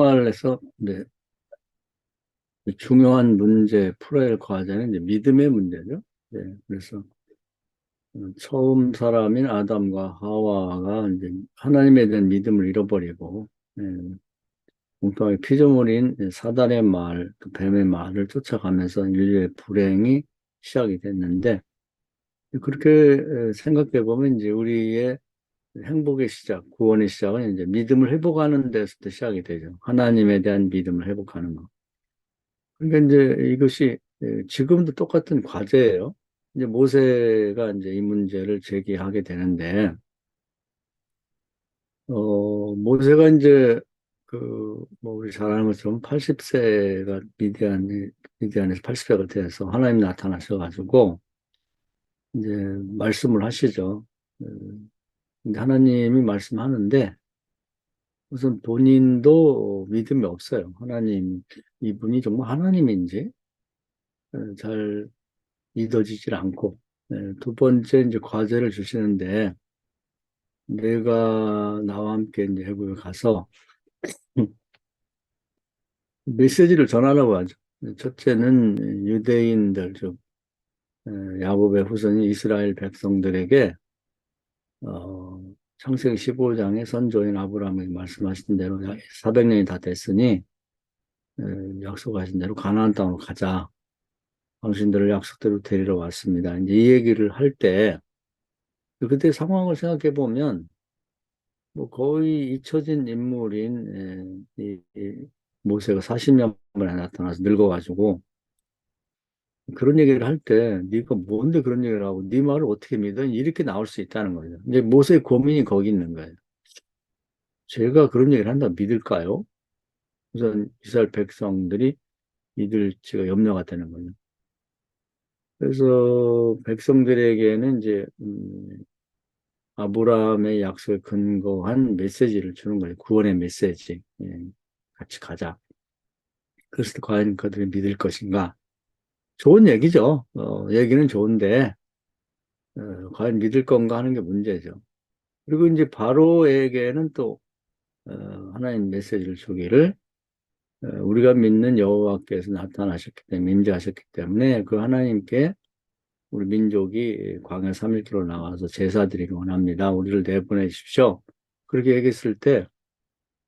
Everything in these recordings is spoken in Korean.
생활에서 이제 중요한 문제, 풀어야 할 과제는 이제 믿음의 문제죠. 네, 그래서 처음 사람인 아담과 하와가 이제 하나님에 대한 믿음을 잃어버리고, 예, 공평하게 피조물인 사단의 말, 또 뱀의 말을 쫓아가면서 인류의 불행이 시작이 됐는데, 그렇게 생각해 보면 이제 우리의 행복의 시작, 구원의 시작은 이제 믿음을 회복하는 데서부터 시작이 되죠. 하나님에 대한 믿음을 회복하는 것. 그러니까 이제 이것이 지금도 똑같은 과제예요. 이제 모세가 이제 이 문제를 제기하게 되는데, 모세가 이제 뭐 우리 잘 아는 것처럼 80세가 미디안에서 80세가 돼서 하나님 나타나셔가지고 이제 말씀을 하시죠. 근데 하나님이 말씀하는데 우선 본인도 믿음이 없어요. 하나님, 이분이 정말 하나님인지 잘 믿어지질 않고, 두 번째 이제 과제를 주시는데, 내가 나와 함께 이제 해국에 가서 메시지를 전하라고 하죠. 첫째는 유대인들, 즉, 야곱의 후손인 이스라엘 백성들에게, 어, 창세기 15장에 선조인 아브라함에게 말씀하신 대로 400년이 다 됐으니, 약속하신 대로 가나안 땅으로 가자. 당신들을 약속대로 데리러 왔습니다. 이제 이 얘기를 할 때, 그때 상황을 생각해 보면, 뭐 거의 잊혀진 인물인 모세가 40년 만에 나타나서 늙어가지고 그런 얘기를 할 때 네가 뭔데 그런 얘기를 하고 네 말을 어떻게 믿어? 이렇게 나올 수 있다는 거죠. 이제 모세의 고민이 거기 있는 거예요. 제가 그런 얘기를 한다 믿을까요? 우선 이스라엘 백성들이 믿을지가 염려가 되는 거죠. 그래서 백성들에게는 이제 아브라함의 약속에 근거한 메시지를 주는 거예요. 구원의 메시지. 예, 같이 가자. 그랬을 때 과연 그들이 믿을 것인가? 좋은 얘기죠. 얘기는 좋은데, 과연 믿을 건가 하는 게 문제죠. 그리고 이제 바로에게는 또, 하나님 메시지를 주기를, 우리가 믿는 여호와께서 나타나셨기 때문에, 임재하셨기 때문에 그 하나님께 우리 민족이 광야 3일기로 나와서 제사드리기 원합니다. 우리를 내보내십시오. 그렇게 얘기했을 때,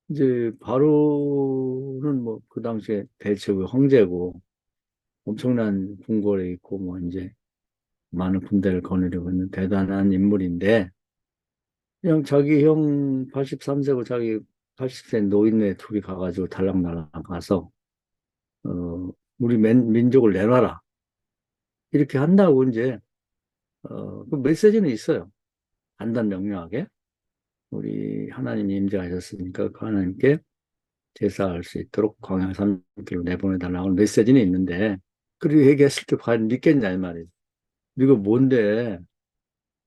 이제 바로는 뭐 그 당시에 대체국 황제고, 엄청난 궁궐에 있고, 뭐 이제 많은 군대를 거느리고 있는 대단한 인물인데, 그냥 자기 형 83세고 자기 80세 노인네 둘이 가가지고 달랑달랑 가서, 우리 민족을 내놔라. 이렇게 한다고 이제, 그 메시지는 있어요. 간단 명료하게. 우리 하나님이 임재하셨으니까 그 하나님께 제사할 수 있도록 광야 3길로 내보내달라고 메시지는 있는데, 그렇게 얘기했을 때 과연 믿겠냐, 이 말이에요. 이거 뭔데?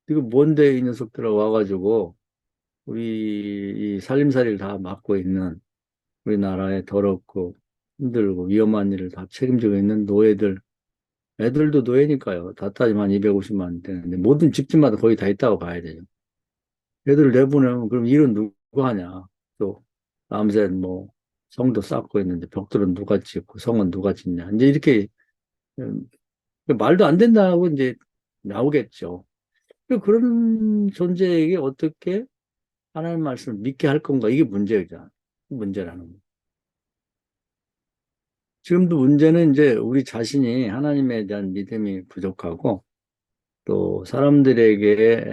이거 뭔데 이 녀석들아 와가지고, 우리 이 살림살이를 다 맡고 있는 우리나라의 더럽고 힘들고 위험한 일을 다 책임지고 있는 노예들, 애들도 노예니까요. 다 따지면 한 250만 되는데 모든 집집마다 거의 다 있다고 봐야 돼요. 애들을 내보내면 그럼 일은 누가 하냐? 또 남새 뭐 성도 쌓고 있는데 벽돌은 누가 짓고 성은 누가 짓냐? 이제 이렇게 음, 말도 안 된다고 이제 나오겠죠. 그런 존재에게 어떻게 하나님 말씀을 믿게 할 건가? 이게 문제죠. 문제라는 거. 지금도 문제는 이제 우리 자신이 하나님에 대한 믿음이 부족하고 또 사람들에게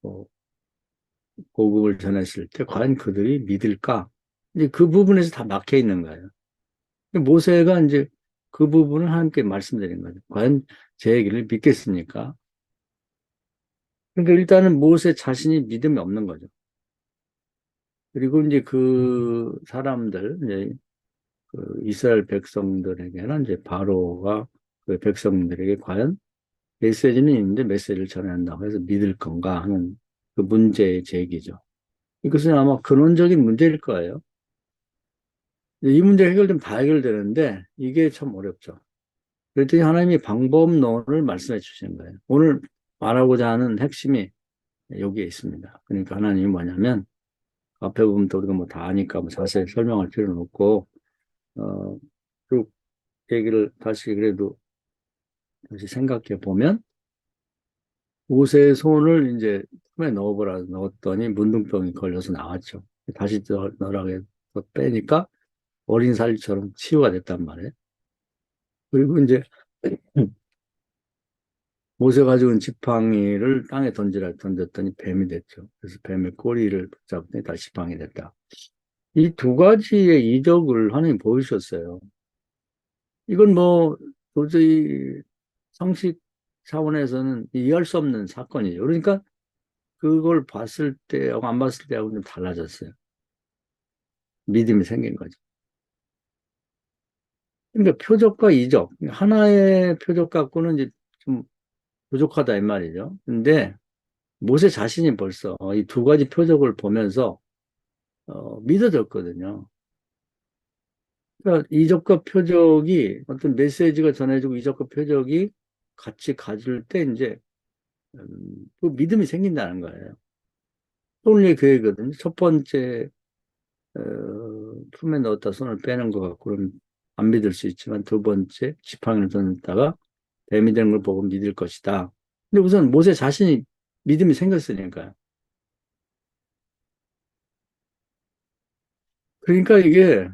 뭐 복음을 전했을 때 과연 그들이 믿을까? 이제 그 부분에서 다 막혀 있는 거예요. 모세가 이제 그 부분을 하나님께 말씀드린 거죠. 과연 제 얘기를 믿겠습니까? 그러니까 일단은 모세 자신이 믿음이 없는 거죠. 그리고 이제 그 사람들, 이제 그 이스라엘 백성들에게는 이제 바로가 그 백성들에게 과연 메시지는 있는데 메시지를 전해야 한다고 해서 믿을 건가 하는 그 문제의 제기죠. 이것은 아마 근원적인 문제일 거예요. 이 문제 해결되면 다 해결되는데 이게 참 어렵죠. 그랬더니 하나님이 방법론을 말씀해 주시는 거예요. 오늘 말하고자 하는 핵심이 여기에 있습니다. 그러니까 하나님이 뭐냐면 앞에 보면 또 우리가 뭐 다 아니까 뭐 자세히 설명할 필요는 없고, 어, 쭉 얘기를 다시 그래도 다시 생각해 보면, 옷에 손을 이제 품에 넣어보라 넣었더니 문둥병이 걸려서 나왔죠. 다시 넣으라고 해서 빼니까 어린 살처럼 치유가 됐단 말이에요. 그리고 이제 못에 가지고 온 지팡이를 땅에 던졌더니 뱀이 됐죠. 그래서 뱀의 꼬리를 붙잡더니 다시 지팡이 됐다. 이 두 가지의 이적을 하나님 보이셨어요. 이건 뭐 도저히 상식 차원에서는 이해할 수 없는 사건이죠. 그러니까 그걸 봤을 때하고 안 봤을 때하고 좀 달라졌어요. 믿음이 생긴 거죠. 그러니까 표적과 이적, 하나의 표적 갖고는 이제 좀 부족하다 이 말이죠. 근데 모세 자신이 벌써 이 두 가지 표적을 보면서 믿어졌거든요. 그러니까 이적과 표적이 어떤 메시지가 전해지고 이적과 표적이 같이 가질 때 이제 그 믿음이 생긴다는 거예요. 오늘 그 얘기거든요. 첫 번째 어, 품에 넣었다 손을 빼는 것 같고 그럼 안 믿을 수 있지만 두 번째 지팡이를 던졌다가 뱀이 되는 걸 보고 믿을 것이다. 근데 우선 모세 자신이 믿음이 생겼으니까요. 그러니까 이게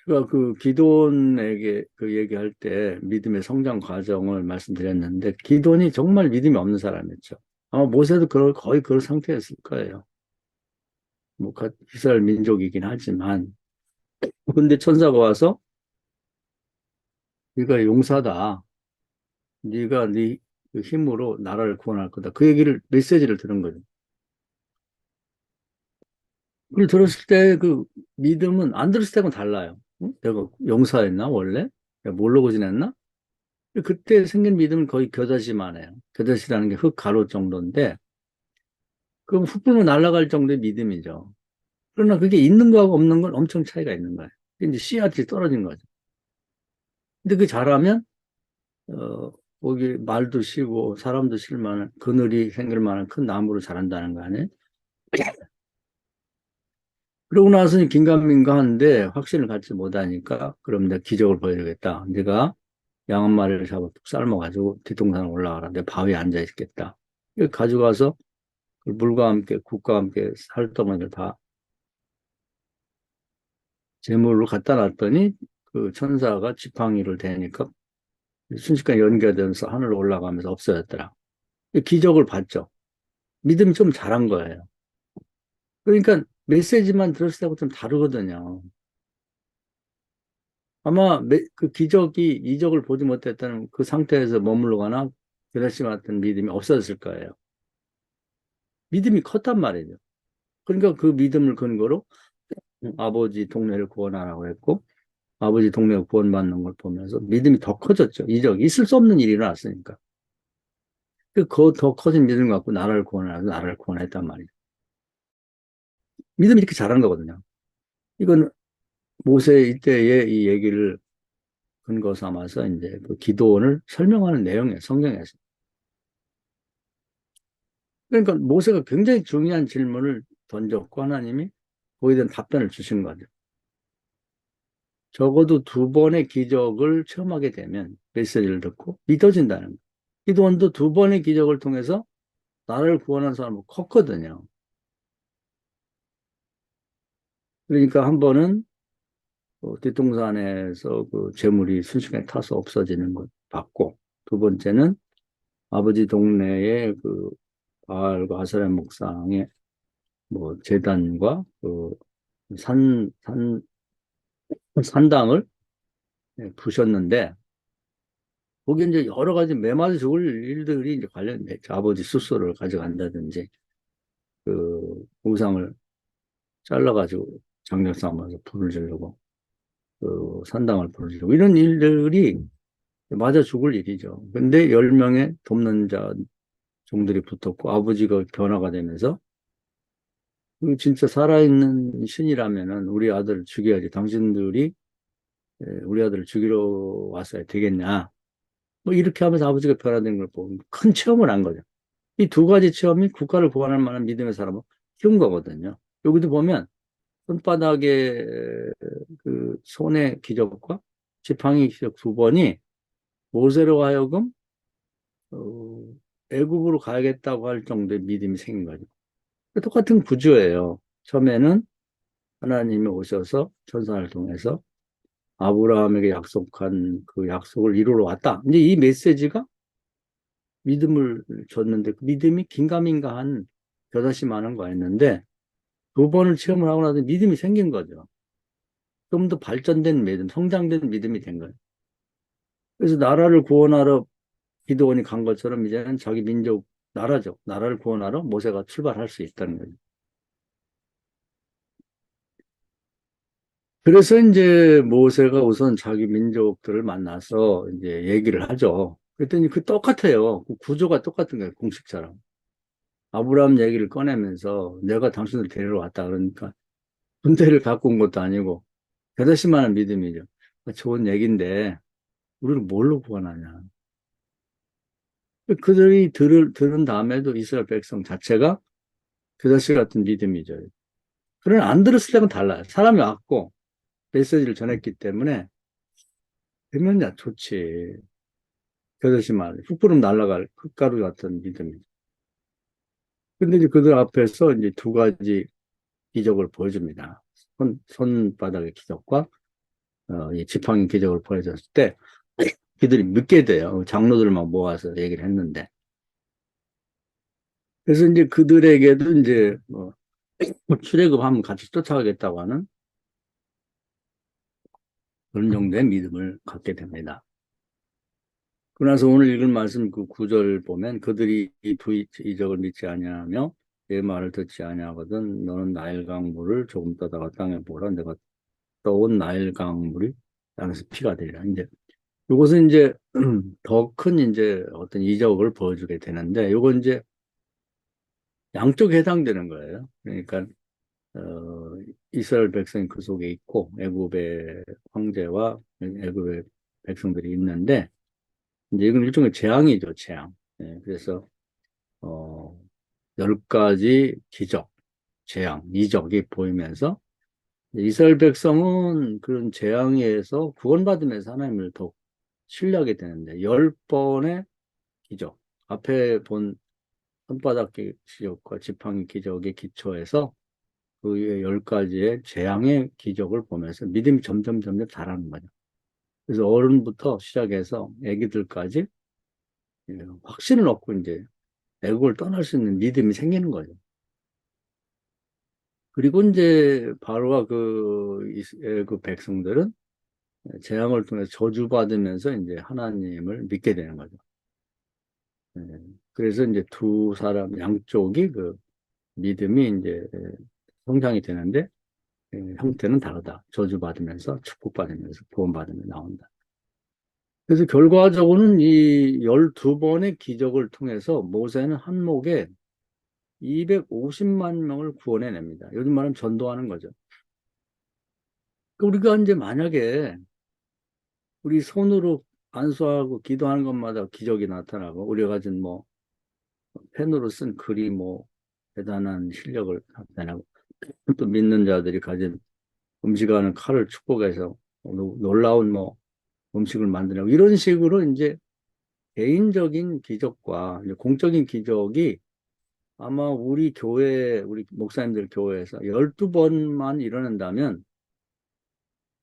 제가 그 기도원에게 그 얘기할 때 믿음의 성장 과정을 말씀드렸는데 기도원이 정말 믿음이 없는 사람이었죠. 아마 모세도 거의 그런 상태였을 거예요. 뭐 이스라엘 민족이긴 하지만 근데 천사가 와서 네가 용사다. 네가 네 힘으로 나라를 구원할 거다. 그 얘기를 메시지를 들은 거죠. 그걸 들었을 때 그 믿음은 안 들었을 때하고는 달라요. 응? 내가 용사였나 원래? 내가 모르고 지냈나? 그때 생긴 믿음은 거의 겨자씨만 해요. 겨자씨라는 게 흙 가루 정도인데 그럼 흙 불면 날아갈 정도의 믿음이죠. 그러나 그게 있는 거하고 없는 건 엄청 차이가 있는 거예요. 이제 씨앗이 떨어진 거죠. 근데 그 잘하면 어, 거기 말도 쉬고 사람도 쉴 만한 그늘이 생길 만한 큰 나무로 자란다는 거 아니에요? 그러고 나서는 긴가민가 하는데 확신을 갖지 못하니까 그럼 내가 기적을 보여주겠다. 네가 양 한 마리를 잡아 푹 삶아가지고 뒷동산에 올라가라. 내 바위에 앉아 있겠다. 이걸 가져가서 그 물과 함께 국과 함께 살덩어리를 다 제물로 갖다 놨더니 그 천사가 지팡이를 대니까 순식간에 연결되면서 하늘로 올라가면서 없어졌더라. 기적을 봤죠. 믿음이 좀 잘한 거예요. 그러니까 메시지만 들었을 때하고 좀 다르거든요. 아마 그 기적이 이적을 보지 못했다는 그 상태에서 머물러가나 드레시 같은 믿음이 없었을 거예요. 믿음이 컸단 말이죠. 그러니까 그 믿음을 근거로 아버지 동네를 구원하라고 했고 아버지 동네가 구원받는 걸 보면서 믿음이 더 커졌죠. 이적이 있을 수 없는 일이 일어났으니까. 그 더 커진 믿음 갖고 나라를 구원하라고 나라를 구원했단 말이죠. 믿음이 이렇게 잘한 거거든요. 이건 모세 이때의 이 얘기를 근거 삼아서 이제 그 기도원을 설명하는 내용이에요. 성경에서. 그러니까 모세가 굉장히 중요한 질문을 던졌고 하나님이 거기에 대한 답변을 주신 거죠. 적어도 두 번의 기적을 체험하게 되면 메시지를 듣고 믿어진다는 거예요. 기도원도 두 번의 기적을 통해서 나를 구원한 사람은 컸거든요. 그러니까 한 번은 뒷동산에서 그 재물이 순식간에 타서 없어지는 것 봤고, 두 번째는 아버지 동네에 그 바알과 아세라 목상의 뭐 재단과 그 산, 산당을 부셨는데, 거기 이제 여러 가지 매맞아 죽을 일들이 이제 관련돼 있죠. 아버지 숫소를 가져간다든지, 그 우상을 잘라가지고 장작 삼아서 불을 지르고, 그 산당을 불을 지르고, 이런 일들이 맞아 죽을 일이죠. 근데 10명의 돕는 자 종들이 붙었고, 아버지가 변화가 되면서, 그 진짜 살아있는 신이라면은 우리 아들을 죽여야지. 당신들이 우리 아들을 죽이러 왔어야 되겠냐. 뭐 이렇게 하면서 아버지가 변화된 걸 보고 큰 체험을 한 거죠. 이 두 가지 체험이 국가를 구원할 만한 믿음의 사람을 키운 거거든요. 여기도 보면 손바닥에 그 손의 기적과 지팡이 기적 두 번이 모세로 하여금 어, 애굽으로 가야겠다고 할 정도의 믿음이 생긴 거죠. 똑같은 구조예요. 처음에는 하나님이 오셔서 천사를 통해서 아브라함에게 약속한 그 약속을 이루러 왔다. 이제 이 메시지가 믿음을 줬는데 그 믿음이 긴가민가한 겨자씨 많은 거였는데 두 번을 체험을 하고 나서 믿음이 생긴 거죠. 좀 더 발전된 믿음, 성장된 믿음이 된 거예요. 그래서 나라를 구원하러 기드온이 간 것처럼 이제는 자기 민족 나라죠. 나라를 구원하러 모세가 출발할 수 있다는 거죠. 그래서 이제 모세가 우선 자기 민족들을 만나서 이제 얘기를 하죠. 그랬더니 그 똑같아요. 그 구조가 똑같은 거예요. 공식처럼. 아브라함 얘기를 꺼내면서 내가 당신을 데리러 왔다 그러니까 군대를 갖고 온 것도 아니고 대다시만한 믿음이죠. 좋은 얘기인데 우리를 뭘로 구원하냐. 그들이 들은 다음에도 이스라엘 백성 자체가 그다시 같은 믿음이죠. 그러나 안 들었을 때는 달라요. 사람이 왔고 메시지를 전했기 때문에 되면야 좋지. 그다시 말 훅부름 날아갈 흙가루 같은 믿음이죠. 근데 이제 그들 앞에서 이제 두 가지 기적을 보여줍니다. 손바닥의 기적과 이 지팡이 기적을 보여줬을 때 그들이 믿게 돼요. 장로들만 모아서 얘기를 했는데. 그래서 이제 그들에게도 이제 출애굽하면 같이 쫓아가겠다고 하는 그런 정도의 믿음을 갖게 됩니다. 그러나서 오늘 읽은 말씀 그 구절 보면 그들이 이 두 이적을 믿지 아니하며 내 말을 듣지 아니하거든 너는 나일 강물을 조금 떠다가 땅에 보라 내가 떠온 나일 강물이 땅에서 피가 되리라. 이제 이것은 이제 더 큰 이제 어떤 이적을 보여주게 되는데 이건 이제 양쪽에 해당되는 거예요. 그러니까 어, 이스라엘 백성이 그 속에 있고 애굽의 황제와 애굽의 백성들이 있는데 이제 이건 일종의 재앙이죠, 재앙. 예, 그래서 어, 10가지 기적, 재앙, 이적이 보이면서 이스라엘 백성은 그런 재앙에서 구원받으면서 하나님을 더 신뢰하게 되는데 10번의 기적, 앞에 본 손바닥 기적과 지팡이 기적의 기초에서 그 10가지의 재앙의 기적을 보면서 믿음이 점점 자라는 거죠. 그래서 어른부터 시작해서 아기들까지 확신을 얻고 이제 애국을 떠날 수 있는 믿음이 생기는 거죠. 그리고 이제 바로와 그 백성들은 재앙을 통해서 저주받으면서 이제 하나님을 믿게 되는 거죠. 예, 그래서 이제 두 사람 양쪽이 그 믿음이 이제 성장이 되는데 형태는 다르다. 저주받으면서 축복받으면서 구원받으며 나온다. 그래서 결과적으로는 이 12번의 기적을 통해서 모세는 한 목에 250만 명을 구원해냅니다. 요즘 말하면 전도하는 거죠. 그러니까 우리가 이제 만약에 우리 손으로 안수하고 기도하는 것마다 기적이 나타나고 우리가 가진 뭐 펜으로 쓴 글이 뭐 대단한 실력을 나타나고 또 믿는 자들이 가진 음식하는 칼을 축복해서 놀라운 뭐 음식을 만들고 이런 식으로 이제 개인적인 기적과 이제 공적인 기적이 아마 우리 교회, 우리 목사님들 교회에서 12번만 일어난다면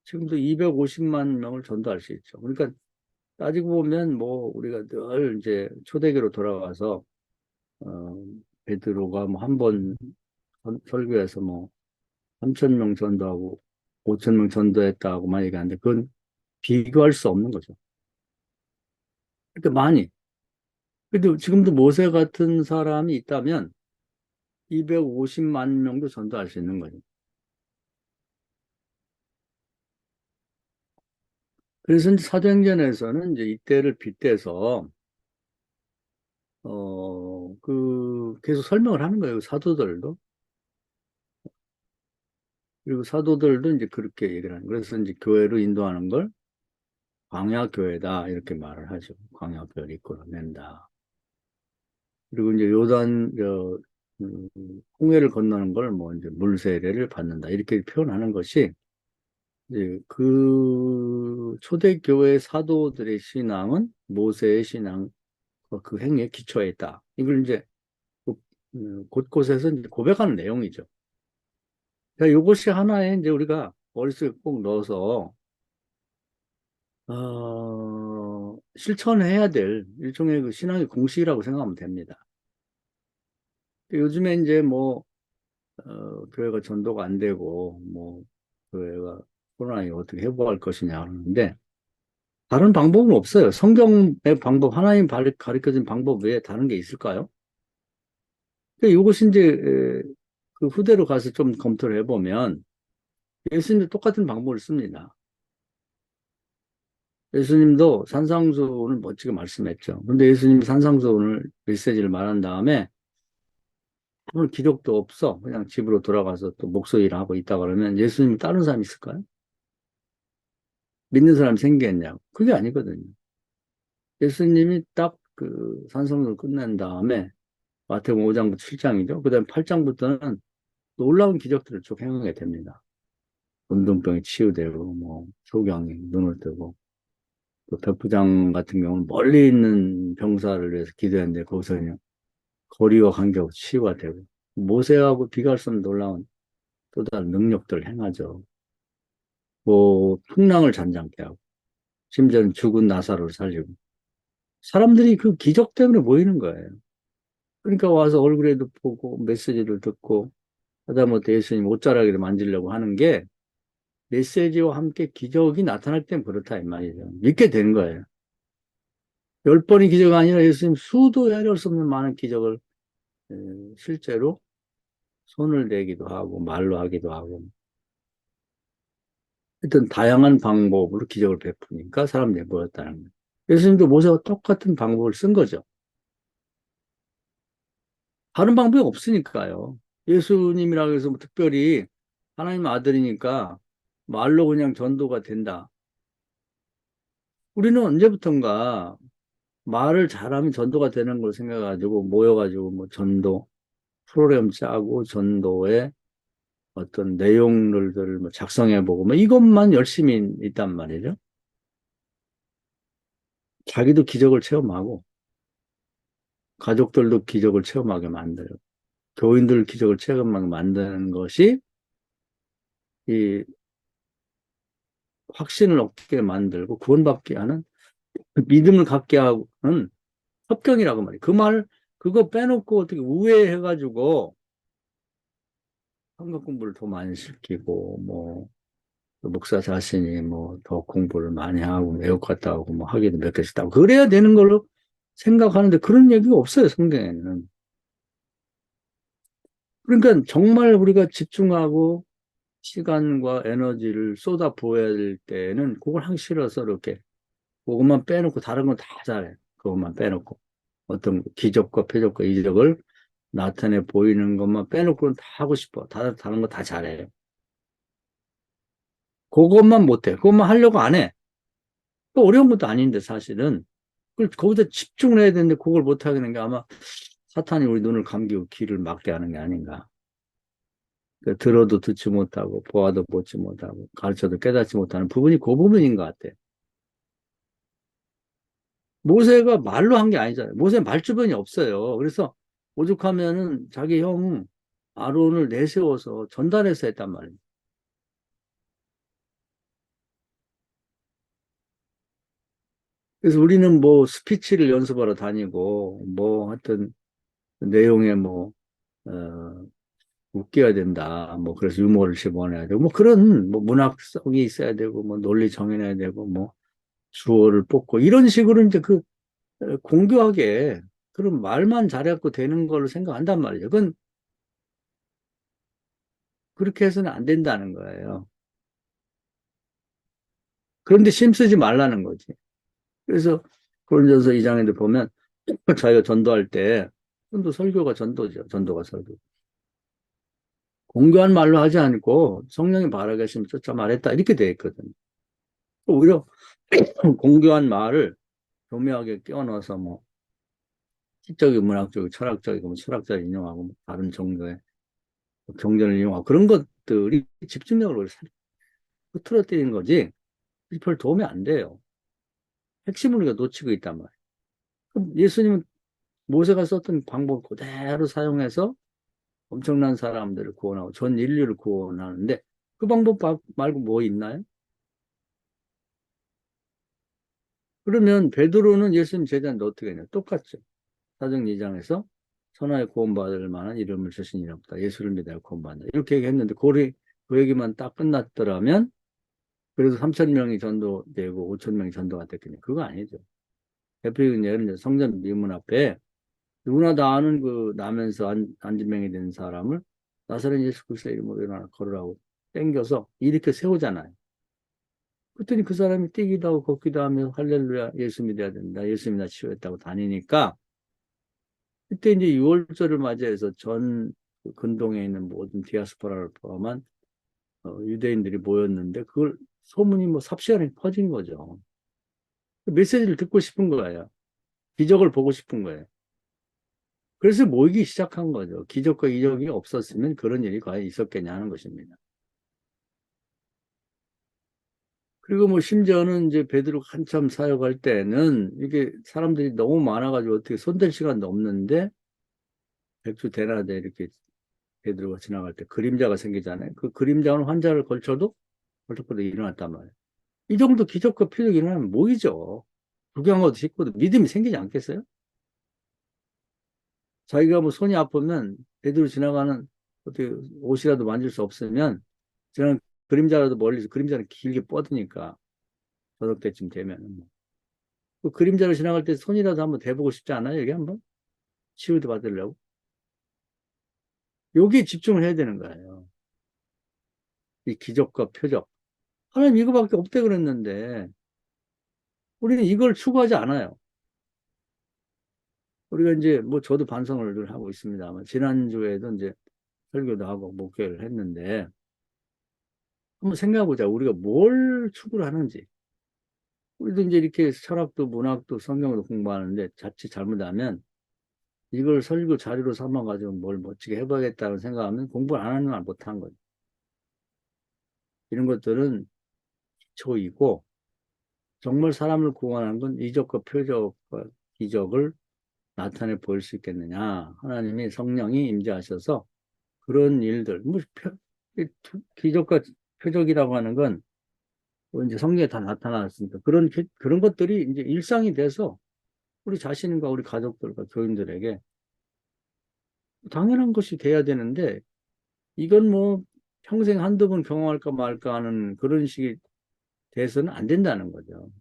지금도 250만 명을 전도할 수 있죠. 그러니까 따지고 보면 뭐 우리가 늘 이제 초대교로 돌아가서 어, 베드로가 뭐 한 번 설교해서 뭐 3천 명 전도하고 5천 명 전도했다고만 얘기하는데 그건 비교할 수 없는 거죠. 그러니까 많이. 근데 지금도 모세 같은 사람이 있다면 250만 명도 전도할 수 있는 거죠. 그래서 이제 사도행전에서는 이제 이때를 빗대서 계속 설명을 하는 거예요. 사도들도. 그리고 사도들도 이제 그렇게 얘기를 하는 거예요. 그래서 이제 교회로 인도하는 걸 광야교회다 이렇게 말을 하죠. 광야교회를 이끌어낸다. 그리고 이제 요단 음, 홍해를 건너는 걸 뭐 이제 물세례를 받는다 이렇게 표현하는 것이 이제 그 초대교회 사도들의 신앙은 모세의 신앙 그 행위에 기초해 있다. 이걸 이제 곳곳에서 이제 고백하는 내용이죠. 그러니까 이것이 하나의 이제 우리가 머릿속에 꼭 넣어서 실천해야 될 일종의 그 신앙의 공식이라고 생각하면 됩니다. 요즘에 이제 뭐 교회가 전도가 안 되고 뭐 교회가 코로나에 어떻게 회복할 것이냐 하는데 다른 방법은 없어요. 성경의 방법, 하나님 가르쳐준 방법 외에 다른 게 있을까요? 이것이 이제 그 후대로 가서 좀 검토를 해보면 예수님도 똑같은 방법을 씁니다. 예수님도 산상수훈을 멋지게 말씀했죠. 근데 예수님이 산상수훈을 메시지를 말한 다음에 오늘 기록도 없어. 그냥 집으로 돌아가서 또 목소리를 하고 있다 그러면 예수님이 다른 사람이 있을까요? 믿는 사람이 생기겠냐고. 그게 아니거든요. 예수님이 딱 그 산성을 끝낸 다음에 마태복음 5장부터 7장이죠. 그 다음에 8장부터는 놀라운 기적들을 쭉 행하게 됩니다. 운동병이 치유되고, 뭐, 소경이 눈을 뜨고, 또 백부장 같은 경우는 멀리 있는 병사를 위해서 기도했는데 거기서 그냥 거리와 관계없이 치유가 되고, 모세하고 비교할 수 없는 놀라운 또 다른 능력들을 행하죠. 뭐, 풍랑을 잔잔케 하고, 심지어는 죽은 나사로를 살리고, 사람들이 그 기적 때문에 모이는 거예요. 그러니까 와서 얼굴에도 보고 메시지를 듣고 하다못해 예수님 옷자락에도 만지려고 하는 게 메시지와 함께 기적이 나타날 땐 그렇다 이 말이죠. 믿게 되는 거예요. 10번이 기적이 아니라 예수님 수도 헤아릴 수 없는 많은 기적을 실제로 손을 대기도 하고 말로 하기도 하고 하여튼 다양한 방법으로 기적을 베푸니까 사람들이 모였다는 거예요. 예수님도 모세와 똑같은 방법을 쓴 거죠. 다른 방법이 없으니까요. 예수님이라고 해서 뭐 특별히 하나님 아들이니까 말로 그냥 전도가 된다. 우리는 언제부턴가 말을 잘하면 전도가 되는 걸 생각해가지고 모여가지고 뭐 전도 프로그램 짜고 전도의 어떤 내용들을 뭐 작성해보고 뭐 이것만 열심히 있단 말이죠. 자기도 기적을 체험하고 가족들도 기적을 체험하게 만들어 교인들 기적을 체험하게 만드는 것이 이 확신을 얻게 만들고 구원받게 하는 그 믿음을 갖게 하는 협경이라고 말이에요. 그 말, 그거 빼놓고 어떻게 우회해가지고 성경 공부를 더 많이 시키고, 뭐, 목사 자신이 뭐 더 공부를 많이 하고, 외국 갔다 오고, 뭐 하기도 몇 개씩 따고, 그래야 되는 걸로 생각하는데 그런 얘기가 없어요, 성경에는. 그러니까 정말 우리가 집중하고 시간과 에너지를 쏟아 부어야 될 때는 그걸 하기 싫어서 이렇게 그것만 빼놓고 다른 건 다 잘해. 그것만 빼놓고. 어떤 기적과 표적과 이적을 나타내 보이는 것만 빼놓고는 다 하고 싶어. 다른 거 다 잘해요. 그것만 못해. 그것만 하려고 안 해. 또 어려운 것도 아닌데 사실은. 그걸 거기다 집중을 해야 되는데 그걸 못 하겠는 게 아마 사탄이 우리 눈을 감기고 귀를 막게 하는 게 아닌가. 그러니까 들어도 듣지 못하고 보아도 보지 못하고 가르쳐도 깨닫지 못하는 부분이 그 부분인 것 같아. 모세가 말로 한 게 아니잖아요. 모세는 말주변이 없어요. 그래서 오죽하면은 자기 형 아론을 내세워서 전달해서 했단 말이에요. 그래서 우리는 뭐 스피치를 연습하러 다니고 뭐 하여튼 내용에 뭐 웃겨야 된다. 뭐 그래서 유머를 집어넣어야 되고 뭐 그런 뭐 문학성이 있어야 되고 뭐 논리 정연해야 되고 뭐 주어를 뽑고 이런 식으로 이제 그 공교하게 그런 말만 잘해갖고 되는 걸로 생각한단 말이죠. 그건 그렇게 해서는 안 된다는 거예요. 그런데 힘쓰지 말라는 거지. 그래서 고린도서 2장에도 보면 자기가 전도할 때 전도 설교가 전도죠. 전도가 설교. 공교한 말로 하지 않고 성령이 바라계시면 쫓아 말했다. 이렇게 돼 있거든요. 오히려 공교한 말을 교묘하게 끼워 넣어서 뭐 시적이고 문학적이고 철학적이고 뭐 철학자를 인용하고 뭐 다른 종교의 경전을 인용하고 그런 것들이 집중력을 흐트러뜨리는 거지 별 도움이 안 돼요. 핵심을 우리가 놓치고 있단 말이에요. 그럼 예수님은 모세가 썼던 방법 그대로 사용해서 엄청난 사람들을 구원하고 전 인류를 구원하는데 그 방법 말고 뭐 있나요? 그러면 베드로는 예수님 제자인데 어떻게 했냐? 똑같죠. 사도행 2장에서 천하에 구원받을 만한 이름을 주신 이는 없다. 예수를 믿어야 구원받는다. 이렇게 얘기했는데 그 얘기만 딱 끝났더라면 그래도 3천 명이 전도되고 5천 명이 전도가 됐겠냐. 그거 아니죠. 대표적인 예를 들어 성전 미문 앞에 누구나 다 아는 그 나면서 안진병이 된 사람을 나사렛 예수 그리스도의 이름으로 일어나 걸으라고 땡겨서 이렇게 세우잖아요. 그랬더니 그 사람이 뛰기도 하고 걷기도 하며 할렐루야 예수 믿어야 된다. 예수님이 나 치유했다고 다니니까 그때 이제 6월절을 맞이해서 전그 근동에 있는 모든 디아스포라를 포함한 유대인들이 모였는데 그걸 소문이 뭐 삽시간에 퍼진 거죠. 그 메시지를 듣고 싶은 거예요. 기적을 보고 싶은 거예요. 그래서 모이기 시작한 거죠. 기적과 이적이 없었으면 그런 일이 과연 있었겠냐 하는 것입니다. 그리고 뭐 심지어는 이제 베드로 한참 사역할 때는 이게 사람들이 너무 많아가지고 어떻게 손댈 시간도 없는데 백주 대낮에 이렇게 베드로가 지나갈 때 그림자가 생기잖아요. 그 그림자는 환자를 걸쳐도 벌떡벌떡 일어났단 말이에요. 이 정도 기적과 표적이 일어나면 모이죠. 구경한 것도 싶고 믿음이 생기지 않겠어요? 자기가 뭐 손이 아프면 베드로 지나가는 어떻게 옷이라도 만질 수 없으면 저는 그림자라도 멀리서 그림자는 길게 뻗으니까 저녁 때쯤 되면 그 그림자로 지나갈 때 손이라도 한번 대보고 싶지 않아요? 여기 한번 치유도 받으려고 여기에 집중을 해야 되는 거예요. 이 기적과 표적 하나님 이거밖에 없대 그랬는데 우리는 이걸 추구하지 않아요. 우리가 이제 뭐 저도 반성을 늘 하고 있습니다만 지난주에도 이제 설교도 하고 목회를 했는데 한번 생각해보자. 우리가 뭘 추구를 하는지. 우리도 이제 이렇게 철학도 문학도 성경도 공부하는데 자칫 잘못하면 이걸 설교 자료로 삼아가지고 뭘 멋지게 해봐야겠다는 생각하면 공부를 안 하는 걸 못한 거죠. 이런 것들은 기초이고 정말 사람을 구원하는 건 이적과 표적과 기적을 나타내 보일 수 있겠느냐. 하나님이 성령이 임재하셔서 그런 일들, 뭐 기적과 표적이라고 하는 건 뭐 이제 성경에 다 나타났으니까 그런 것들이 이제 일상이 돼서 우리 자신과 우리 가족들과 교인들에게 당연한 것이 돼야 되는데 이건 뭐 평생 한두 번 경험할까 말까 하는 그런 식이 돼서는 안 된다는 거죠.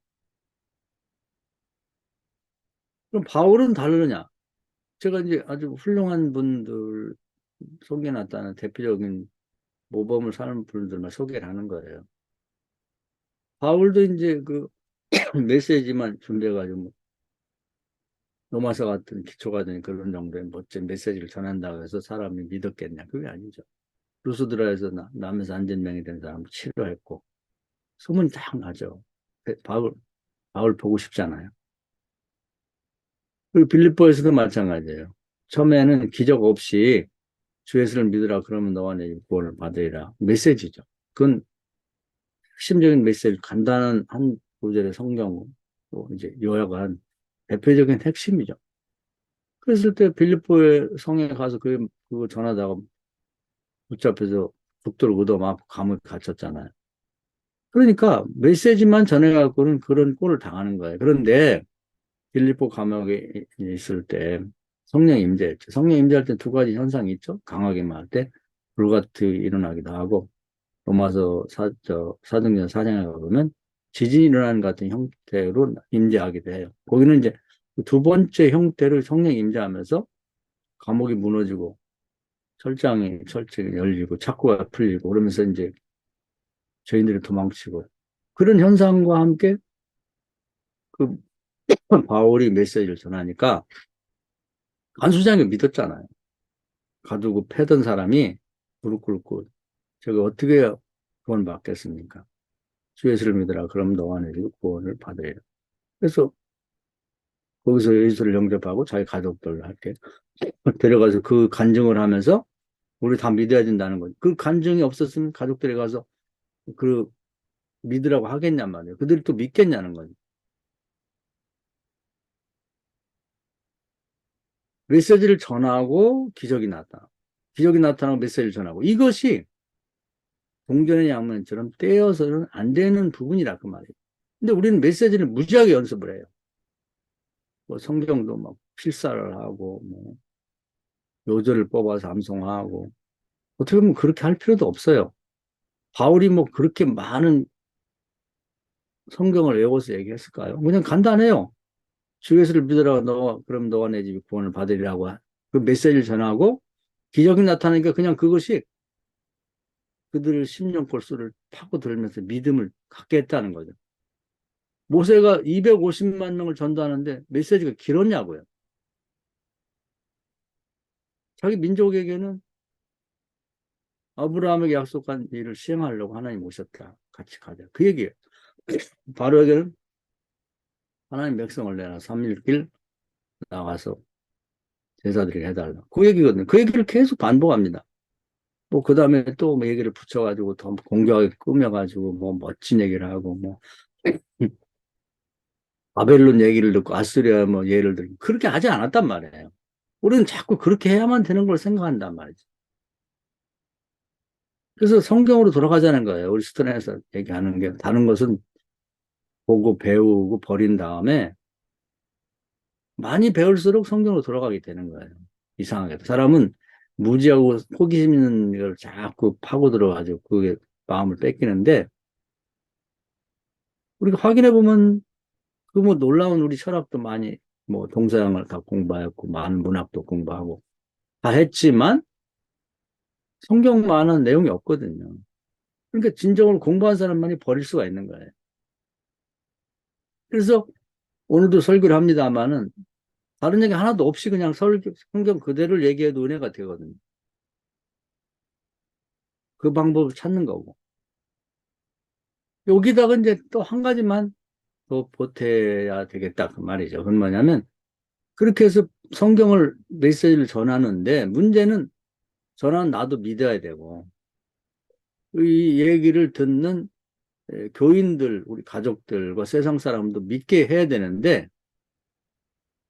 그럼 바울은 다르냐? 제가 이제 아주 훌륭한 분들 소개해놨다는 대표적인 모범을 사는 분들만 소개를 하는 거예요. 바울도 이제 그 메시지만 준비해가지고 뭐 로마서 같은 기초가 된 그런 정도의 멋진 메시지를 전한다고 해서 사람이 믿었겠냐? 그게 아니죠. 루스드라에서 남에서 안전명이 된 사람 치료했고 소문이 딱 나죠. 바울, 바울 보고 싶잖아요. 그리고 빌립보에서도 마찬가지예요. 처음에는 기적 없이 주 예수를 믿으라 그러면 너와 내 구원을 받으리라. 메시지죠. 그건 핵심적인 메시지, 간단한 한 구절의 성경, 또 이제 요약한 대표적인 핵심이죠. 그랬을 때 빌립보의 성에 가서 그거 전하다가 붙잡혀서 북도를 얻어맞고 감옥에 갇혔잖아요. 그러니까 메시지만 전해갖고는 그런 꼴을 당하는 거예요. 그런데 빌립보 감옥에 있을 때 성령 임재했죠. 성령 임재할 때 두 가지 현상이 있죠. 강하게 말할 때 불같이 일어나기도 하고 로마서 사도행전 4장에 가보면 지진이 일어나는 같은 형태로 임재하기도 해요. 거기는 이제 두 번째 형태로 성령 임재하면서 감옥이 무너지고 철책이 열리고 창고가 풀리고 그러면서 이제 저희들이 도망치고 그런 현상과 함께 그 바울이 메시지를 전하니까 간수장이 믿었잖아요. 가두고 패던 사람이 무릎 꿇고 저가 어떻게 구원 받겠습니까? 주 예수를 믿으라. 그럼 너와 내 구원을 받으리라. 그래서 거기서 예수를 영접하고 자기 가족들 할게 데려가서 그 간증을 하면서 우리 다 믿어야 된다는 거죠. 그 간증이 없었으면 가족들이 가서 그 믿으라고 하겠냔 말이에요. 그들이 또 믿겠냐는 거죠. 메시지를 전하고 기적이 나타나고 기적이 나타나고 메시지를 전하고 이것이 동전의 양면처럼 떼어서는 안 되는 부분이라 그 말이에요. 근데 우리는 메시지를 무지하게 연습을 해요. 뭐 성경도 막 필사를 하고 뭐 요절을 뽑아서 암송하고 어떻게 보면 그렇게 할 필요도 없어요. 바울이 뭐 그렇게 많은 성경을 외워서 얘기했을까요? 그냥 간단해요. 주 예수를 믿으라 너 그럼 너와 내 집이 구원을 받으리라고 그 메시지를 전하고 기적이 나타나니까 그냥 그것이 그들의 심령 골수를 파고들면서 믿음을 갖게 했다는 거죠. 모세가 250만 명을 전도하는데 메시지가 길었냐고요. 자기 민족에게는 아브라함에게 약속한 일을 시행하려고 하나님 오셨다. 같이 가자. 그 얘기예요. 바로에게는 하나님 백성을 내라 3일길 나가서 제사드리게 해달라. 그 얘기거든요. 그 얘기를 계속 반복합니다. 뭐, 그 다음에 또 뭐 얘기를 붙여가지고 더 공격하게 꾸며가지고 뭐 멋진 얘기를 하고 뭐, 바벨론 얘기를 듣고 아수리아 뭐 예를 들고 그렇게 하지 않았단 말이에요. 우리는 자꾸 그렇게 해야만 되는 걸 생각한단 말이죠. 그래서 성경으로 돌아가자는 거예요. 우리 스토리에서 얘기하는 게. 다른 것은 보고 배우고 버린 다음에 많이 배울수록 성경으로 돌아가게 되는 거예요. 이상하게. 사람은 무지하고 호기심 있는 걸 자꾸 파고들어가지고 그게 마음을 뺏기는데 우리가 확인해보면 그 뭐 놀라운 우리 철학도 많이 뭐 동서양을 다 공부했고 많은 문학도 공부하고 다 했지만 성경만은 내용이 없거든요. 그러니까 진정으로 공부한 사람만이 버릴 수가 있는 거예요. 그래서 오늘도 설교를 합니다만은 다른 얘기 하나도 없이 그냥 성경 그대로를 얘기해도 은혜가 되거든요. 그 방법을 찾는 거고. 여기다가 이제 또 한 가지만 더 보태야 되겠다. 그 말이죠. 그건 뭐냐면, 그렇게 해서 성경을, 메시지를 전하는데, 문제는 전하는 나도 믿어야 되고, 이 얘기를 듣는 교인들, 우리 가족들과 세상 사람도 믿게 해야 되는데,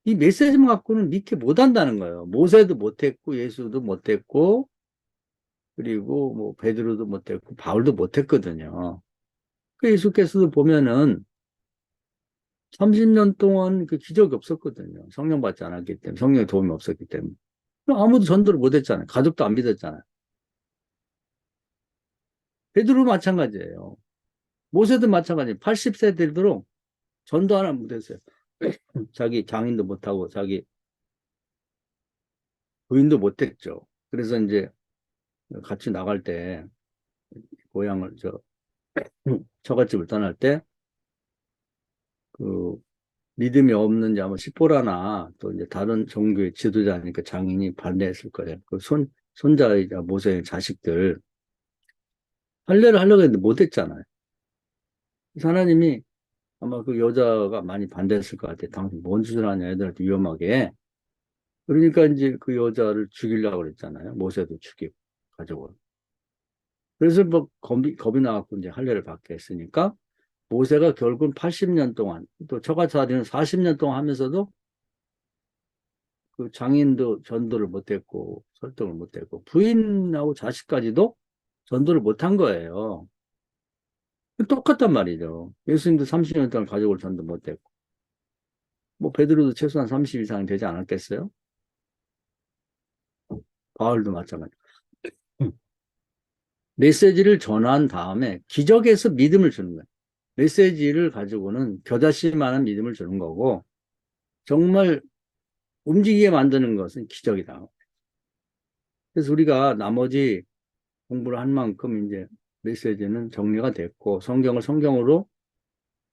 이 메시지만 갖고는 믿게 못 한다는 거예요. 모세도 못했고, 예수도 못했고, 그리고 뭐 베드로도 못했고 바울도 못했거든요. 그 예수께서도 보면은 30년 동안 그 기적이 없었거든요. 성령 받지 않았기 때문에 성령의 도움이 없었기 때문에 아무도 전도를 못했잖아요. 가족도 안 믿었잖아요. 베드로 마찬가지예요. 모세도 마찬가지예요. 80세 되도록 전도 하나 못했어요. 자기 장인도 못하고 자기 부인도 못했죠. 그래서 이제 같이 나갈 때 고향을 처갓집을 떠날 때그 믿음이 없는 자뭐 시보라나 또 이제 다른 종교의 지도자니까 장인이 반대했을 거예요. 그 손자이자 모세의 자식들 할례를 하려고 했는데 못했잖아요. 하나님이 아마 그 여자가 많이 반대했을 것 같아요. 당신 뭔 짓을 하냐 애들한테 위험하게. 그러니까 이제 그 여자를 죽이려고 그랬잖아요. 모세도 죽이고 가족을. 그래서 뭐 겁이 나갖고 이제 할례를 받게 했으니까 모세가 결국은 80년 동안 또 처가차리는 40년 동안 하면서도 그 장인도 전도를 못했고 설득을 못했고 부인하고 자식까지도 전도를 못한 거예요. 똑같단 말이죠. 예수님도 30년 동안 가족을 전도 못했고 뭐 베드로도 최소한 30 이상이 되지 않았겠어요? 바울도 마찬가지. 메시지를 전한 다음에 기적에서 믿음을 주는 거예요. 메시지를 가지고는 겨자씨만한 믿음을 주는 거고 정말 움직이게 만드는 것은 기적이다. 그래서 우리가 나머지 공부를 한 만큼 이제 메시지는 정리가 됐고 성경을 성경으로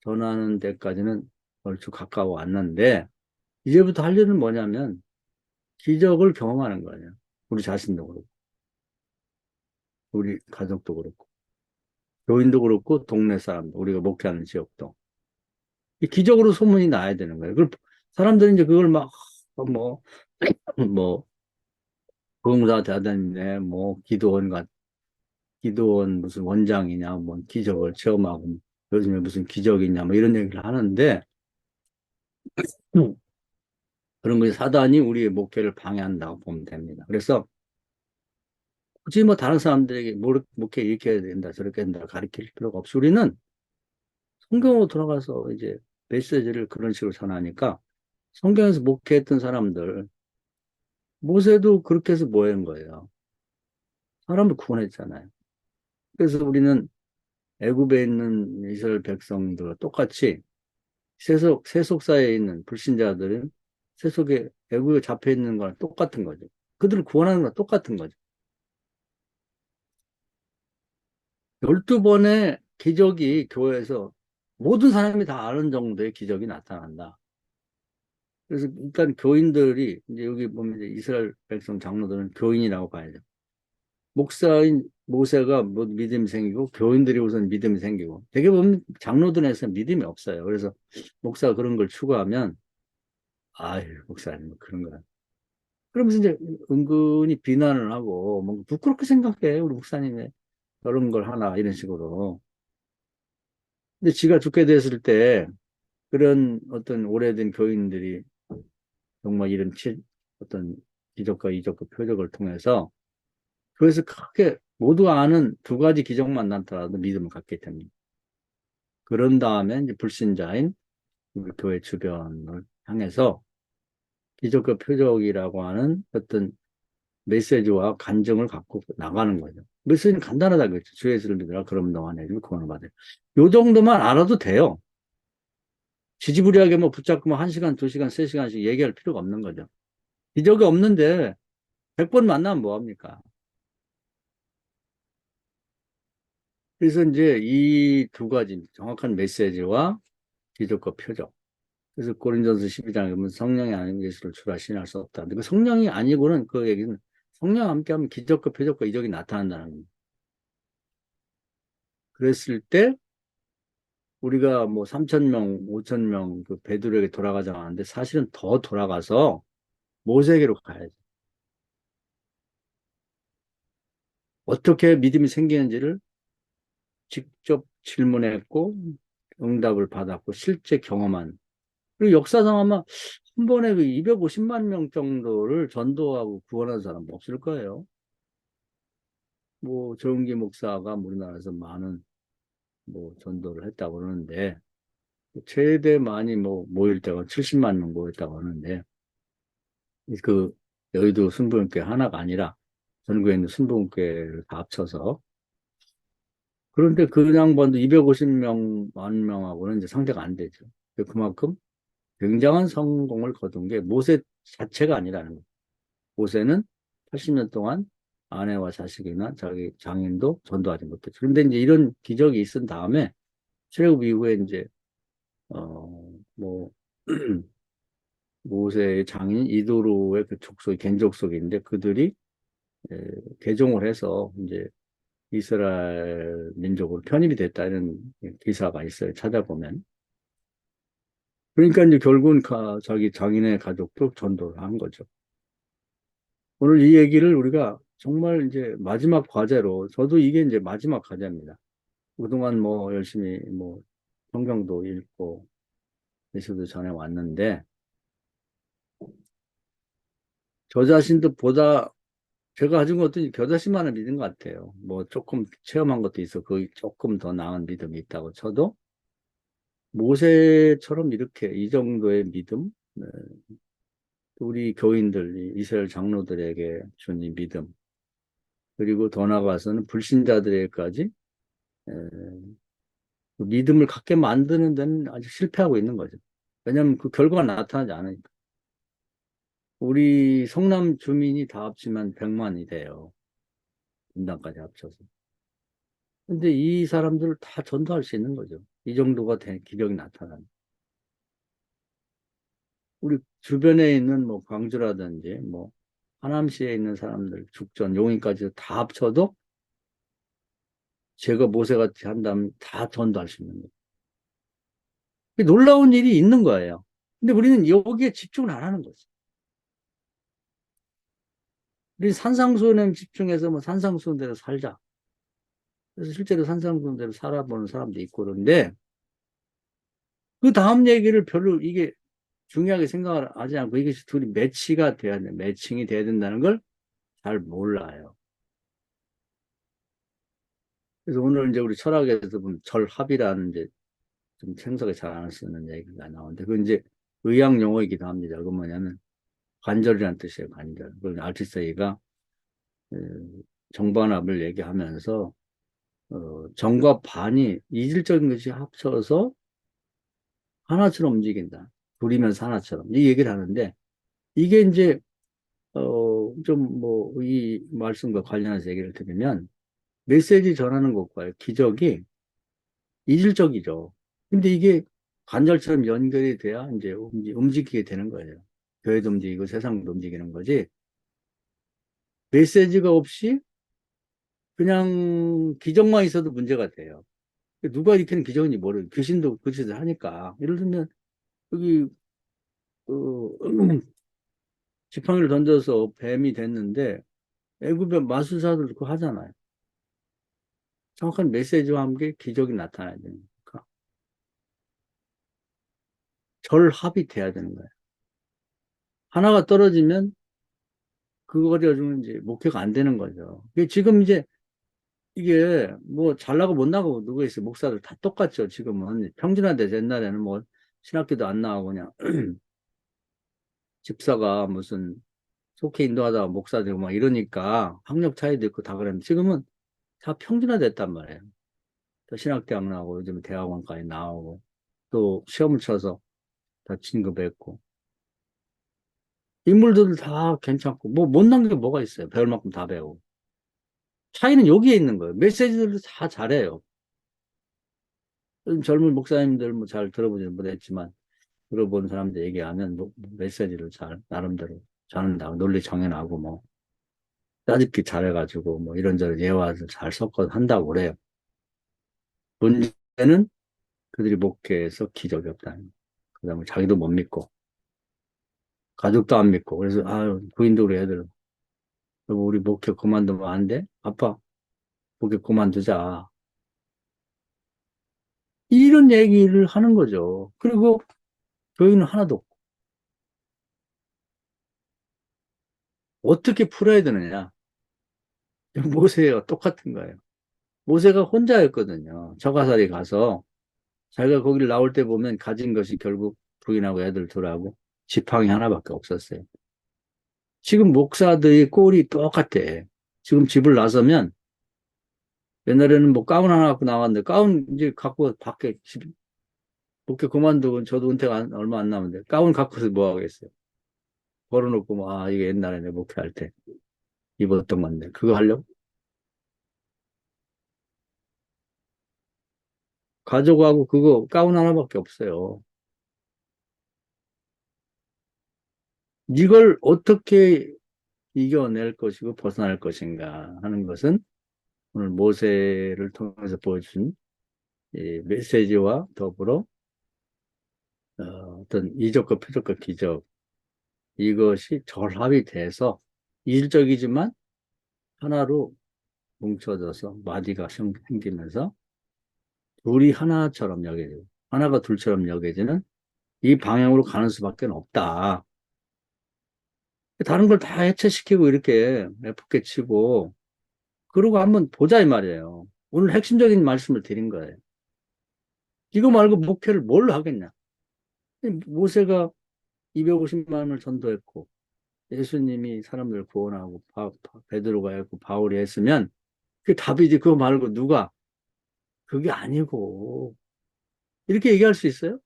전하는 데까지는 얼추 가까워 왔는데 이제부터 할 일은 뭐냐면 기적을 경험하는 거예요. 우리 자신도 그렇고 우리 가족도 그렇고 교인도 그렇고 동네 사람도 우리가 목회하는 지역도 이 기적으로 소문이 나야 되는 거예요. 그걸 사람들이 이제 그걸 막, 뭐, 뭐, 부흥사 대단이네, 뭐, 기도원 무슨 원장이냐, 뭐, 기적을 체험하고, 요즘에 무슨 기적이냐, 뭐, 이런 얘기를 하는데, 음, 그런 것이 사단이 우리의 목회를 방해한다고 보면 됩니다. 그래서, 굳이 뭐, 다른 사람들에게 목회 이렇게 해야 된다, 저렇게 한다, 가르칠 필요가 없이, 우리는 성경으로 돌아가서 이제 메시지를 그런 식으로 전하니까, 성경에서 목회했던 사람들, 모세도 그렇게 해서 뭐 한 거예요? 사람을 구원했잖아요. 그래서 우리는 애굽에 있는 이스라엘 백성들과 똑같이 세속사에 있는 불신자들은 세속에 애국에 잡혀 있는 거랑 똑같은 거죠. 그들을 구원하는 거랑 똑같은 거죠. 12번의 기적이 교회에서 모든 사람이 다 아는 정도의 기적이 나타난다. 그래서 일단 교인들이 이제 여기 보면 이제 이스라엘 백성 장로들은 교인이라고 봐야죠. 목사인 모세가 뭐 믿음이 생기고 교인들이 우선 믿음이 생기고 되게 보면 장로들에서 믿음이 없어요. 그래서 목사가 그런 걸 추구하면 아유 목사님 뭐 그런 거 그러면서 이제 은근히 비난을 하고 뭔가 부끄럽게 생각해 우리 목사님의 저런 걸 하나 이런 식으로. 근데 지가 죽게 됐을 때 그런 어떤 오래된 교인들이 정말 이런 어떤 기적과 이적과 표적을 통해서 그래서 크게 모두 아는 두 가지 기적만 나타나도 믿음을 갖게 됩니다. 그런 다음에 이제 불신자인 우리 교회 주변을 향해서 기적과 표적이라고 하는 어떤 메시지와 간증을 갖고 나가는 거죠. 메시지는 간단하다겠죠. 주 예수를 믿으라. 그럼 너와 내 집을 구원을 받을. 요 정도만 알아도 돼요. 지지부리하게 뭐 붙잡고 뭐 1시간, 2시간, 3시간씩 얘기할 필요가 없는 거죠. 기적이 없는데 100번 만나면 뭐합니까? 그래서 이제 이 두 가지 정확한 메시지와 기적과 표적. 그래서 고린전서 12장에 보면 성령이 아닌 예수를 주라 신할 수 없다. 근데 그 성령이 아니고는 그 얘기는 성령 함께하면 기적과 표적과 이적이 나타난다는 겁니다. 그랬을 때 우리가 뭐 3천 명, 5천 명 그 베드로에게 돌아가자고 하는데 사실은 더 돌아가서 모세에게로 가야죠. 어떻게 믿음이 생기는지를 직접 질문했고 응답을 받았고 실제 경험한 그리고 역사상 아마 한 번에 그 250만 명 정도를 전도하고 구원한 사람 없을 거예요. 뭐 정기 목사가 우리나라에서 많은 뭐 전도를 했다고 그러는데 최대 많이 뭐 모일 때가 70만 명 모였다고 하는데 그 여의도 순복음교회 하나가 아니라 전국에 있는 순복음교회를 다 합쳐서 그런데 그 양반도 250명 만 명하고는 이제 상대가 안 되죠. 그만큼 굉장한 성공을 거둔 게 모세 자체가 아니라는 거예요. 모세는 80년 동안 아내와 자식이나 자기 장인도 전도하지 못했죠. 그런데 이제 이런 기적이 있은 다음에 출애굽 이후에 이제 뭐 모세의 장인 이도로의 그 족속이 겐족속인데 그들이 에, 개종을 해서 이제 이스라엘 민족으로 편입이 됐다는 기사가 있어요. 찾아보면. 그러니까 이제 결국은 자기 장인의 가족도 전도를 한 거죠. 오늘 이 얘기를 우리가 정말 이제 마지막 과제로, 저도 이게 이제 마지막 과제입니다. 그동안 뭐 열심히 뭐 성경도 읽고 예수도 전해 왔는데, 저 자신도 보다 제가 가진 것도 겨자씨만을 믿은 것 같아요. 뭐 조금 체험한 것도 있어. 거의 조금 더 나은 믿음이 있다고 쳐도 모세처럼 이렇게 이 정도의 믿음, 네, 우리 교인들, 이스라엘 장로들에게 준 이 믿음, 그리고 더 나아가서는 불신자들에게까지 그 믿음을 갖게 만드는 데는 아직 실패하고 있는 거죠. 왜냐하면 그 결과가 나타나지 않으니까. 우리 성남 주민이 다 합치면 100만이 돼요. 분당까지 합쳐서. 근데 이 사람들을 다 전도할 수 있는 거죠. 이 정도가 기력이 나타나는. 우리 주변에 있는 뭐 광주라든지 뭐 하남시에 있는 사람들, 죽전, 용인까지 다 합쳐도 제가 모세같이 한다면 다 전도할 수 있는 거예요. 놀라운 일이 있는 거예요. 근데 우리는 여기에 집중을 안 하는 거지. 우리 산상수훈에 집중해서 뭐 산상수훈대로 살자. 그래서 실제로 산상수훈대로 살아보는 사람도 있고 그런데 그 다음 얘기를 별로 이게 중요하게 생각을 하지 않고 이것이 둘이 매치가 돼야 돼. 매칭이 돼야 된다는 걸 잘 몰라요. 그래서 오늘 이제 우리 철학에서 보면 절합이라는 이제 좀 생석에 잘 안 쓰는 얘기가 나오는데 그건 이제 의학 용어이기도 합니다. 그 뭐냐면 관절이라는 뜻이에요. 관절. 그걸 알츠세이가 정반합을 얘기하면서 정과 반이 이질적인 것이 합쳐서 하나처럼 움직인다. 둘이면서 하나처럼. 이 얘기를 하는데 이게 이제 좀 뭐 이 말씀과 관련해서 얘기를 드리면 메시지 전하는 것과 기적이 이질적이죠. 근데 이게 관절처럼 연결이 돼야 이제 움직이게 되는 거예요. 교회도 움직이고 세상도 움직이는 거지. 메시지가 없이 그냥 기적만 있어도 문제가 돼요. 누가 일으키는 기적인지 모르고 귀신도 그 짓을 하니까. 예를 들면 여기 그 지팡이를 던져서 뱀이 됐는데 애굽의 마술사들 그거 하잖아요. 정확한 메시지와 함께 기적이 나타나야 되니까 절합이 돼야 되는 거예요. 하나가 떨어지면 그거 가지고는 이제 목회가 안 되는 거죠. 지금 이제 이게 뭐 잘나고 못나고 누가 있어요. 목사들 다 똑같죠. 지금은 평준화돼. 옛날에는 뭐 신학교도 안 나오고 그냥 집사가 무슨 속해 인도하다가 목사 되고 막 이러니까 학력 차이도 있고 다 그랬는데 지금은 다 평준화됐단 말이에요. 또 신학대학 나오고 요즘 대학원까지 나오고 또 시험을 쳐서 다 진급했고 인물들도 다 괜찮고 뭐 못난 게 뭐가 있어요. 배울 만큼 다 배우고 차이는 여기에 있는 거예요. 메시지들도 다 잘해요. 요즘 젊은 목사님들 뭐 잘 들어보지는 못했지만 들어본 사람들 얘기하면 뭐 메시지를 잘 나름대로 전한다고 논리 정연하고 뭐 따집기 잘해가지고 뭐 이런저런 예화를 잘 섞어 한다고 그래요. 문제는 그들이 목회에서 기적이 없다는 거. 그다음에 자기도 못 믿고 가족도 안 믿고 그래서 아유 부인도 우리 애들 여보 우리 목회 그만두면 안 돼? 아빠 목회 그만두자. 이런 얘기를 하는 거죠. 그리고 교인은 하나도 없고 어떻게 풀어야 되느냐? 모세와 똑같은 거예요. 모세가 혼자였거든요. 저가살이 가서 자기가 거기를 나올 때 보면 가진 것이 결국 부인하고 애들 둘하고 지팡이 하나밖에 없었어요. 지금 목사들의 꼴이 똑같아. 지금 집을 나서면 옛날에는 뭐 가운 하나 갖고 나왔는데 가운 이제 갖고 밖에 집 목회 그만두고 저도 은퇴가 얼마 안 남았는데 가운 갖고서 뭐 하겠어요. 걸어놓고 뭐, 아 이게 옛날에 내 목회할 때 입었던 건데 그거 하려고 가져가고 그거 가운 하나밖에 없어요. 이걸 어떻게 이겨낼 것이고 벗어날 것인가 하는 것은 오늘 모세를 통해서 보여준 이 메시지와 더불어 어떤 이적과 표적과 기적 이것이 결합이 돼서 일적이지만 하나로 뭉쳐져서 마디가 생기면서 둘이 하나처럼 여겨지고 하나가 둘처럼 여겨지는 이 방향으로 가는 수밖에 없다. 다른 걸 다 해체시키고 이렇게 F게 치고 그러고 한번 보자 이 말이에요. 오늘 핵심적인 말씀을 드린 거예요. 이거 말고 목회를 뭘 하겠냐. 모세가 250만을 전도했고 예수님이 사람들을 구원하고 베드로가 했고 바울이 했으면 그게 답이지. 그거 말고 누가 그게 아니고 이렇게 얘기할 수 있어요?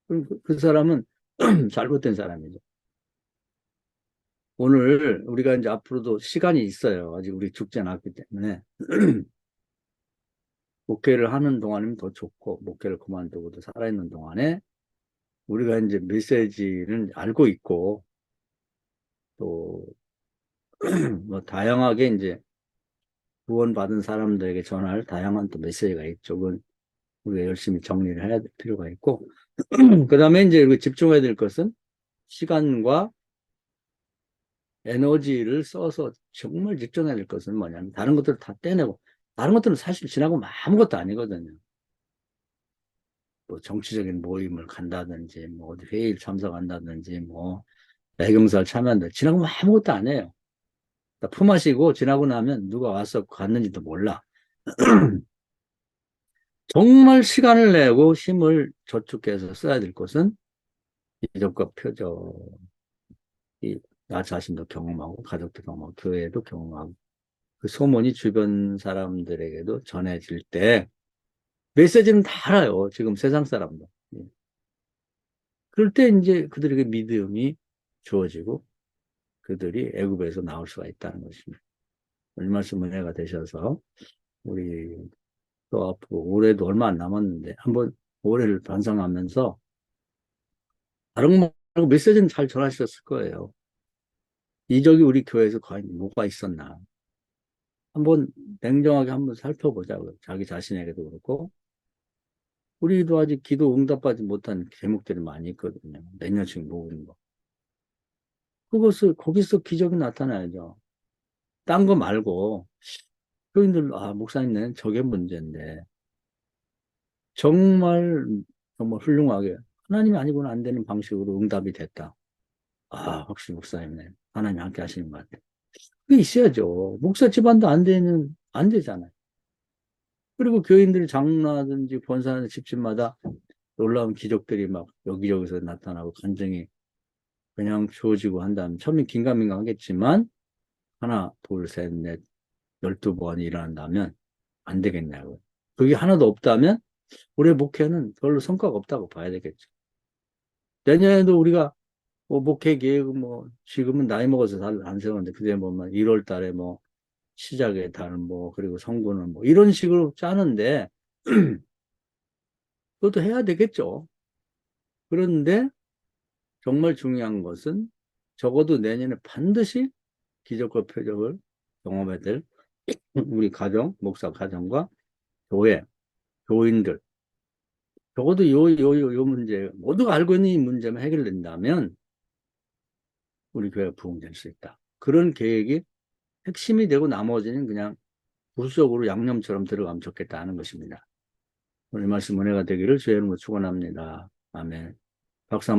그럼 그 사람은 잘못된 사람이죠. 오늘 우리가 이제 앞으로도 시간이 있어요. 아직 우리 죽지 않았기 때문에 목회를 하는 동안이면 더 좋고 목회를 그만두고도 살아있는 동안에 우리가 이제 메시지는 알고 있고 또 뭐 다양하게 이제 구원받은 사람들에게 전할 다양한 또 메시지가 있죠. 그건 우리가 열심히 정리를 해야 될 필요가 있고, 그 다음에 이제 우리가 집중해야 될 것은 시간과 에너지를 써서 정말 집중해야 될 것은 뭐냐면 다른 것들을 다 떼내고, 다른 것들은 사실 지나고 아무것도 아니거든요. 뭐 정치적인 모임을 간다든지, 뭐 어디 회의를 참석한다든지, 뭐 대경사를 참여한다. 지나고 아무것도 아니에요. 품 마시고 지나고 나면 누가 와서 갔는지도 몰라. 정말 시간을 내고 힘을 저축해서 써야 될 것은 이적과 표적이 나 자신도 경험하고 가족도 경험하고 교회도 경험하고 그 소문이 주변 사람들에게도 전해질 때 메시지는 다 알아요. 지금 세상 사람도. 예. 그럴 때 이제 그들에게 믿음이 주어지고 그들이 애굽에서 나올 수가 있다는 것입니다. 오늘 말씀 은혜가 되셔서 우리 또 앞으로 올해도 얼마 안 남았는데 한번 올해를 반성하면서 다른 거 말고 메시지는 잘 전하셨을 거예요. 이적이 우리 교회에서 과연 뭐가 있었나. 한번 냉정하게 한번 살펴보자고요. 자기 자신에게도 그렇고. 우리도 아직 기도 응답받지 못한 제목들이 많이 있거든요. 내년씩 모으는 거. 그것을, 거기서 기적이 나타나야죠. 딴 거 말고, 교인들, 아, 목사님네 저게 문제인데, 정말, 정말 훌륭하게, 하나님이 아니고는 안 되는 방식으로 응답이 됐다. 아, 확실히 목사님네. 하나님이 함께 하시는 것 같아요. 그게 있어야죠. 목사 집안도 안 되는, 안 되잖아요. 그리고 교인들이 장로하든지 권사하는 집집마다 놀라운 기적들이 막 여기저기서 나타나고 간증이 그냥 주어지고 한다면 처음엔 긴가민가 하겠지만 하나, 둘, 셋, 넷, 12번이 일어난다면 안 되겠냐고요. 그게 하나도 없다면 우리 목회는 별로 성과가 없다고 봐야 되겠죠. 내년에도 우리가 뭐 목회 계획 뭐 지금은 나이 먹어서 잘 안 세우는데 그때 보면 1월 달에 뭐 시작의 달 뭐 그리고 성구는 뭐 이런 식으로 짜는데 그것도 해야 되겠죠. 그런데 정말 중요한 것은 적어도 내년에 반드시 기적과 표적을 경험해야 될 우리 가정, 목사 가정과 교회, 교인들. 적어도 요 문제, 모두가 알고 있는 이 문제만 해결된다면 우리 교회가 부흥될 수 있다. 그런 계획이 핵심이 되고 나머지는 그냥 부수적으로 양념처럼 들어가면 좋겠다 하는 것입니다. 오늘 말씀 은혜가 되기를 주의 이름으로 축원합니다. 아멘. 박수